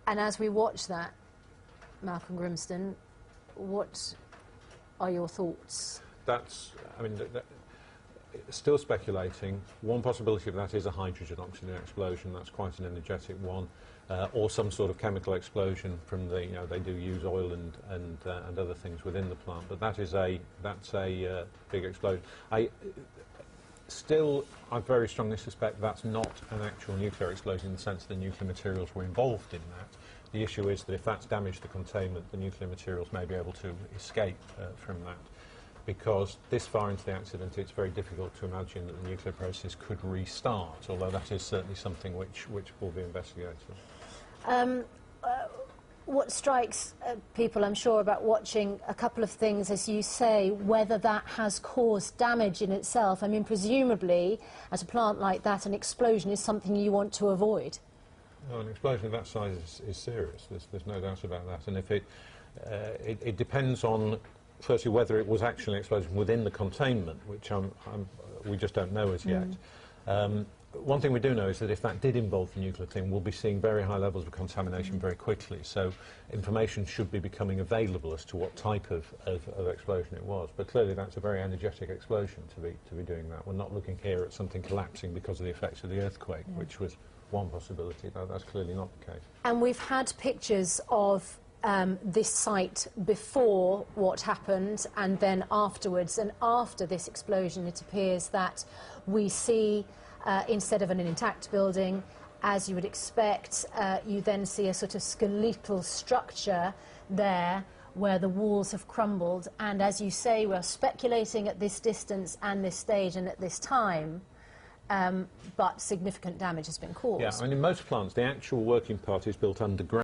And as we watch that, Malcolm Grimston, what are your thoughts? That's, I mean, still speculating. One possibility of that is a hydrogen-oxygen explosion. That's quite an energetic one, or some sort of chemical explosion from the. You know, they do use oil and other things within the plant, but that's a big explosion. I very strongly suspect that's not an actual nuclear explosion in the sense that the nuclear materials were involved in that. The issue is that if that's damaged the containment, the nuclear materials may be able to escape from that. Because this far into the accident, it's very difficult to imagine that the nuclear process could restart, although that is certainly something which will be investigated. What strikes people, I'm sure, about watching a couple of things, as you say, whether that has caused damage in itself. I mean, presumably, at a plant like that, an explosion is something you want to avoid. Well, an explosion of that size is serious. There's no doubt about that. And if it depends on, firstly, whether it was actually an explosion within the containment, which we just don't know as yet. One thing we do know is that if that did involve the nuclear thing, we'll be seeing very high levels of contamination very quickly. So information should be becoming available as to what type of explosion it was. But clearly that's a very energetic explosion to be doing that. We're not looking here at something collapsing because of the effects of the earthquake, which was one possibility. No, that's clearly not the case. And we've had pictures of this site before what happened and then afterwards. And after this explosion, it appears that we see, instead of an intact building, as you would expect, you then see a sort of skeletal structure there where the walls have crumbled. And as you say, we're speculating at this distance and this stage and at this time, but significant damage has been caused. Yeah, I mean, in most plants, the actual working part is built underground.